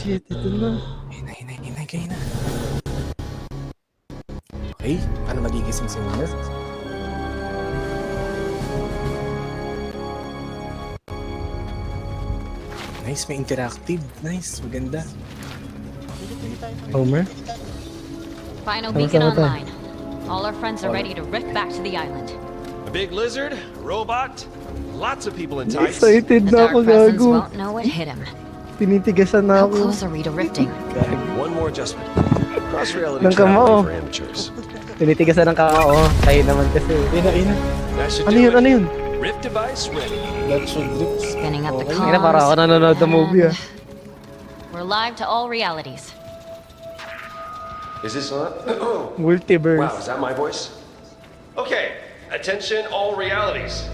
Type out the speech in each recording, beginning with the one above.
Shit, ito na. Hinay na. Okay, paano magigising si Homer? Nice, may interactive. Nice, maganda. Homer? Final Tama, beacon tama, tama. online. All our friends are ready to rift back to the island. A big lizard, a robot, lots of people in tights. Excited The na dark ako, presence gago. won't know what hit him. Tinitigasan na How ako. close are we to rifting? One more adjustment. Cross reality Nang traveling kamao. for amateurs. Tinitigasan ng kakao. Kayo naman kasi. Ina. That should Ano do yun? it. Ano yun? Rift device ready. That should drip. Spinning up the Okay. comms. Kaya para ako nanonood ng movie ah. We're live to all realities. Is this on? Multiverse. Wow, is that my voice? Okay, attention all realities.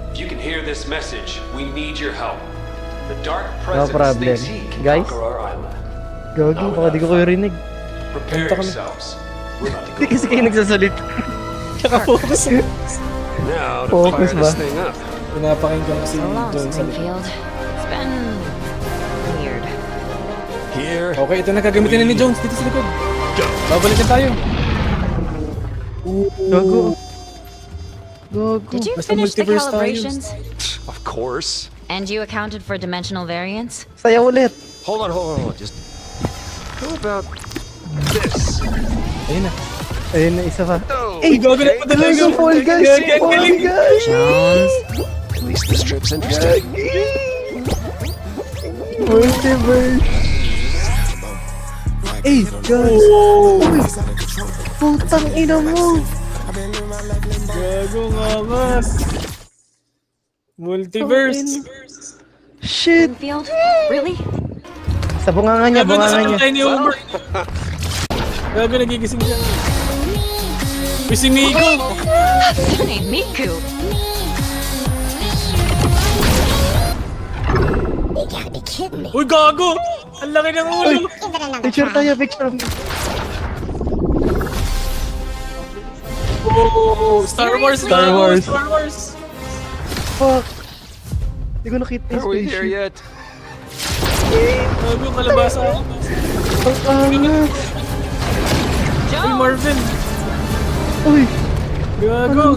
If you can hear this message, we need your help. The dark presence problem. thinks he can Guys? conquer our island. Gago, baka di ko kayo rinig. Prepare Kanta ka na. yourselves. We're about to Hindi go kasi for kayo it. nagsasalita. Tsaka focus. Now to Focus fire ba? this thing up. Pinapakinggan ko si So long, John sa likod. Springfield. It's been weird. Here, Okay, ito na gagamitin na ni Jones dito sa likod. go. Babalikan tayo. Gago. Gago. Did you Basta finish the multiverse tayo. calibrations? Of course. And you accounted for dimensional variance? Saya ulit. Hold on. Just how about this? Ayun na. Ayun na, isa pa. Oh, Ay, gago na padala Gago, yung Fall Guys! Fall Guys! Jones. at least this trip's interesting. Multiverse! Eh, guys! Uy! Putang ina mo! Gago nga mas. Multiverse. Shit! Springfield? Really? Sa bunganga niya, Gago na bunganga sa niya. tayo ni Homer. Gago nagigising siya. Uy, si Miko. That's her name, Miku. Uy, gago. Ang laki ng ulo. Uy! Picture tayo, picture. Oh, Star Wars. Star gago, Wars. Star Wars. Fuck! Hindi ko nakita yung Are we there spaceship. yet? Gago, kalabasa ako. Ang angas! Uy, Jones! Marvin. Uy! Gago.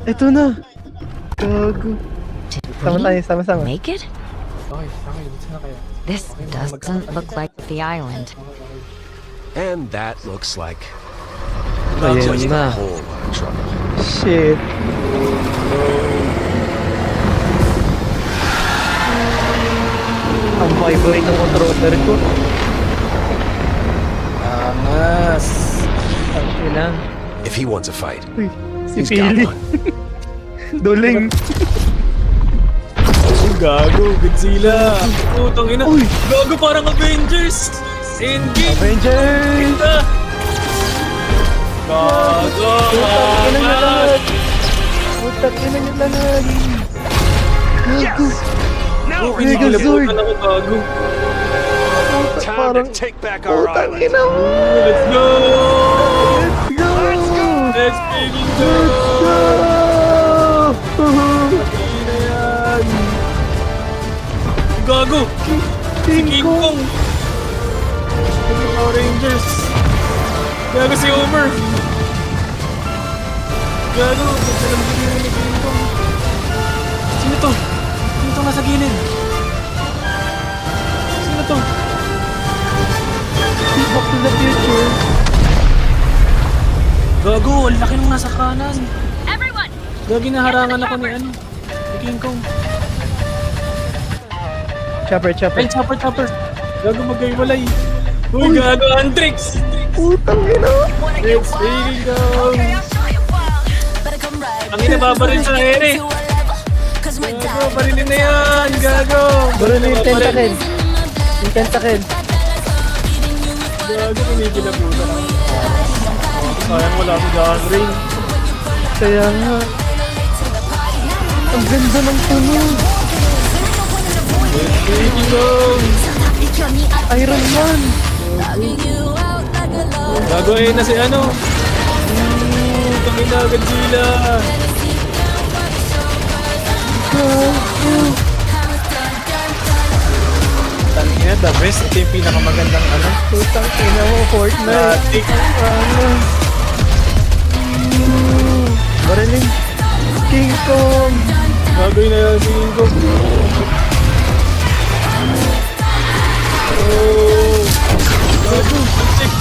Ito na! Gago. Did Sama tayo, we sama-sama. make it? Okay, dito na kayo. This doesn't look like the island. And that looks like Ayan just a na. whole lot of trouble. Shit. Ang vibrate ng controller ko. Angas. Ang ina. If he wants a fight, Uy, si he's got Pili. one. Duling. Uy, gago. Godzilla. Putang ina. Uy. Gago, parang Avengers. Endgame. Avengers! Ina. Gago. Putang ina niya Angas. lahat. Putang ina niya lahat. Gago. Now Oh, we're Mega talking. Zord. Ako, gago. Time Parang to take back our putang island. ina mo. Let's go. Let's go! Let's fucking go. Go! Ina yan. Gago. King King Kong! Kong. Power Rangers. Gago si Homer. Gago. Sino ang bigyan ni King Kong? Sino to? Sino to nasa gilid? Sino to? Back to the future. Gago, ang laki nung nasa kanan. Everyone! Gago, naharangan ako ni ano. Ni King Kong. Chopper, chopper. Ay, chopper. Gago, magkaiwalay. Uy, gago, Andrix. Putang ina. Let's fucking go. Ang ina, babaril sa ere. Gago, barilin na yan. Gago. Baro na yung tentacle. Yung tentacle. Gago, kumigil na puta. Sayang wala si John Ring. Kaya nga. Ang ganda ng tunog. Let's fucking go. Iron Man. Gago, eh na si ano. Tangina, Godzilla. Gago. Tangina, the best. Ito yung pinakamagandang ano. Putang ina mo, Fortnite. Static. Ano? Bariling. King Kong. Gagawin na yan si Ingo. Oh. Gago. Check.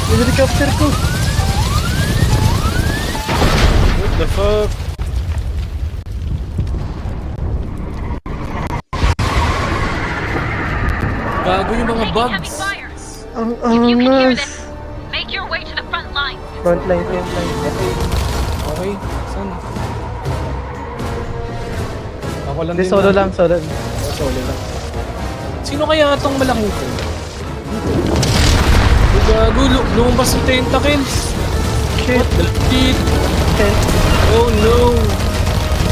Yung helicopter ko. What the fuck? Gago yung mga Taking heavy bugs. fire. Ang If you can hear angas. this, make your way to the front line. Frontline, frontline. Okay, saan? Ako lang Hindi, din. solo lang, solo. Oh, solo lang. Sino kaya itong malaking to? Gago, lumabas yung tentacles. Shit. What the shit? Shit. Oh no.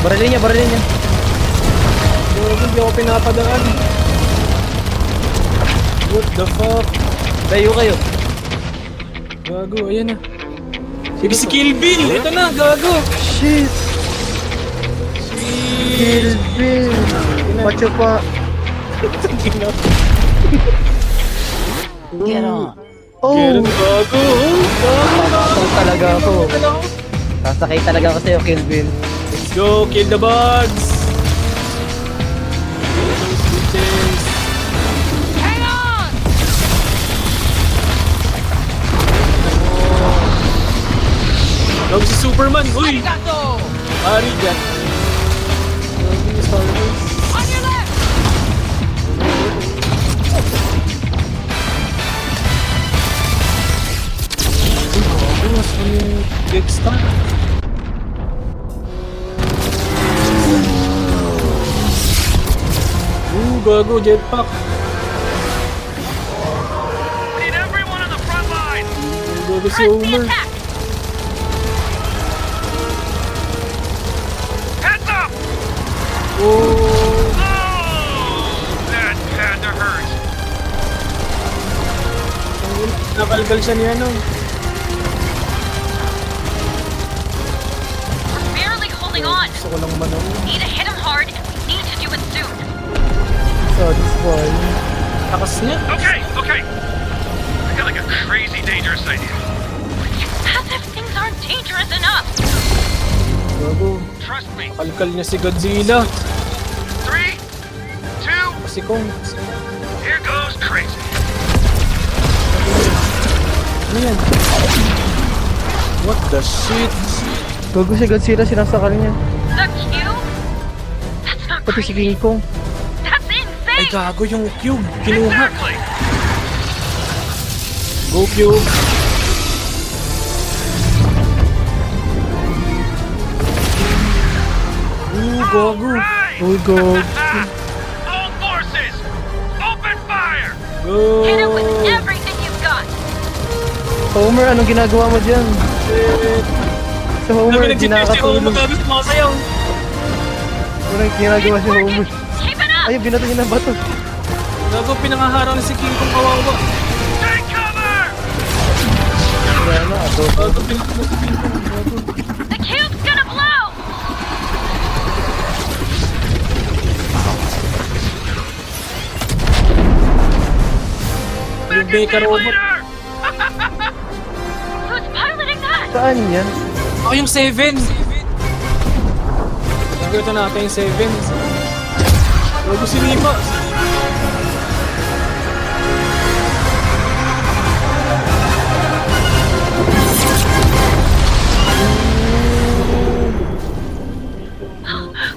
Barilin niya, barilin niya. Gago, hindi ako pinapadaan. What the fuck? Layo kayo. Gago, ayan na. Sige, si Kill Bill! Ito na, gago! Shit. Kill Bill. Macho pa. Get on. Oh. Ganun, gago! Sasakay talaga ako. Sasakay talaga ako sa'yo, Kill Bill. Let's go, kill the bugs! Bitches! Hang on! Gago si Superman! Uy! Arigato! Gago yung Star Wars. On your left! Gago, mas yung Death Star. Gago, jetpack. Need everyone on the front line! Gago si Press the Homer. attack! Heads up! Oh! Oh! That panda hurts. Nakalgal siya ni ano. We're barely holding on. Gusto ko lang manaw. Need to hit him hard, and we need to do it soon. Satisfying. Takas niya. Okay, okay. I got like a crazy dangerous idea. As if things aren't dangerous enough. Gago. Trust me. Kalkal niya si Godzilla. 3, 2, Kasi kung... here goes crazy. Ano yan? What the shit? Gago si Godzilla, sinasakal niya. The cube? That's not Pati si crazy. King Kong. That's Ay insane. gago yung cube. Kinuha. Exactly. Go cube. Gago. Right. Uy, gago. All forces, open fire. Hit it with Go. everything you've got. Homer, anong ginagawa mo dyan? Sa Homer, Sabi nag-GPS si Homer nakakatulog. gamit mga sayaw. Anong ginagawa si Working. Homer? Keep it up. Ay, binato niya ng bato. Gago, pinangaharang na si King Kong kawawa. Take cover. Wala na, ato. Gago, pinangaharang na si King Kong. Gago. The cube's gonna blow. Yung Mecha robot. Leader. Who's piloting that? Saan yan? Ako yung 7. Nagkita natin yung 7. Gago si Lima.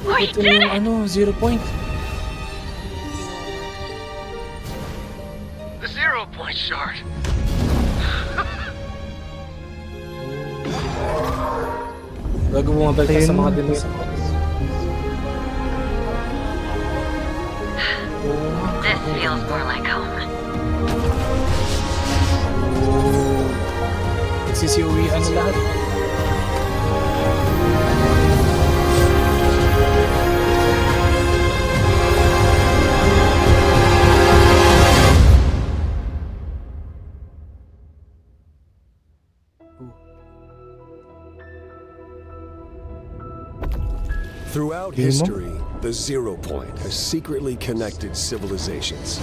We Ito did yung it. ano, 0 point. The 0 point shard. Gago mga balik sa mga dinosaurs. This feels more like home. Nagsisiuwian na lahat. Throughout Game mo? history, The Zero Point has secretly connected civilizations.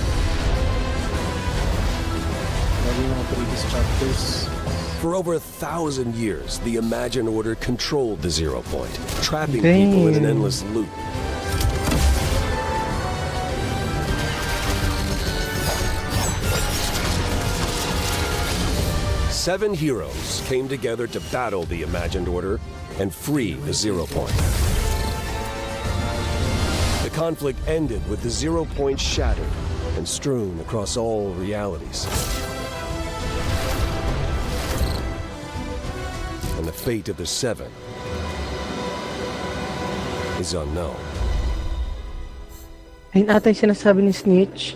Lagi yung mga previous chapters. For over 1,000 years, the Imagine Order controlled the Zero Point, trapping people in an endless loop. Seven heroes came together to battle the Imagined Order and free the Zero Point. The conflict ended with the Zero Point shattered and strewn across all realities. And the fate of the Seven is unknown. Ayun ata yung sinasabi ni Snitch.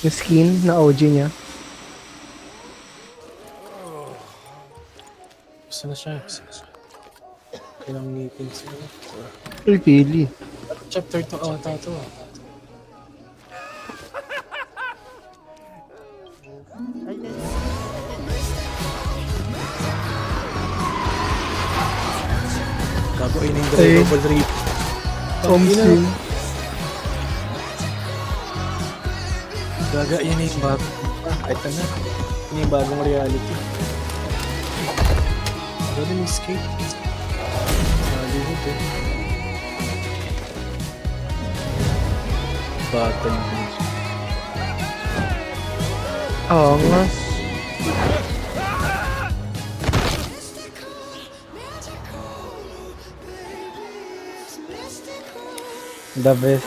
Yung skin na OG niya. Gusto na siya. Ilang meetings na. Really? Chapter 2 ata to. Gago ay nang double rip. Omsin. Gaga yan yung bago. Ito na. Yan yung bagong reality. Pwede may escape. Hollywood eh. Battle Bridge. Oo nga. The best.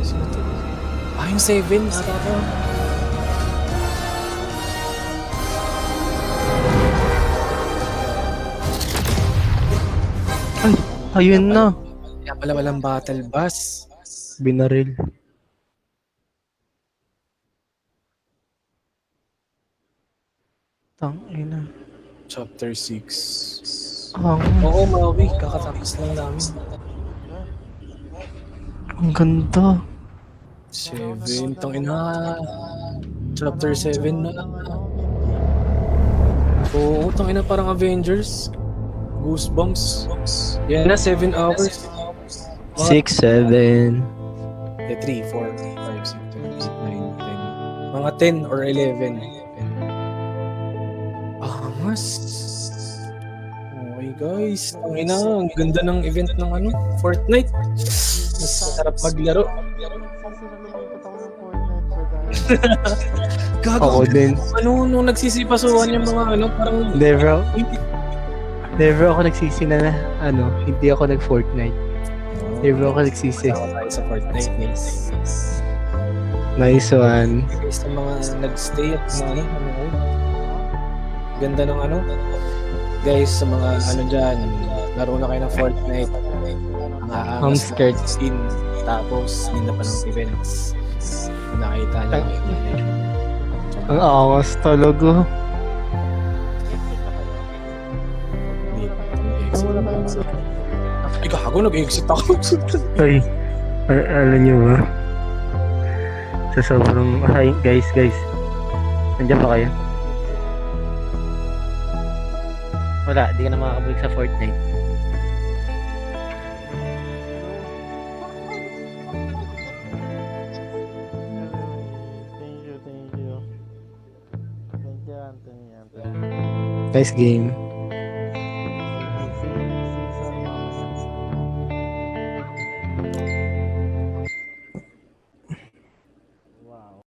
Sino to? Ah, yung 7 ata to. Ay, ayun na. Kaya pala walang battle bus. Binaril. Tangina. Chapter 6. Ang, Oo, Maui. Kakatapos lang namin. ang ganda. 7. Tangina. Chapter 7 na. Oo, tangina parang Avengers. Goosebumps. Yan na, 7 hours. 6, 7. 3, 4, 5, 6, 7, 8, 9, 10. Mga 10 or 11. Angas. Okay guys. Tangina, ang ganda ng event ng ano, Fortnite. Mas sarap maglaro. Ako Gago. din. Ano, nung nagsisipasuhan yung mga ano, parang... Never ako nagsisi na ano, hindi ako nag-Fortnite. Never ako nagsisi. Kasama tayo sa Fortnite, guys. Nice one. Guys, sa mga nag-stay at mga ano, ganda ng ano. Guys, sa mga ano dyan, laro na kayo ng Fortnite. I'm scared. Skin. Tapos, hindi na pa ng events. Kung nakita niyo. Ang angas talaga. Ay, gago, nag-exit ako. Ay, alam nyo ba? Sa sobrang... Hi, guys. Nandiyan ba kayo? Wala, di ka na makakabalik sa Fortnite. Nice game.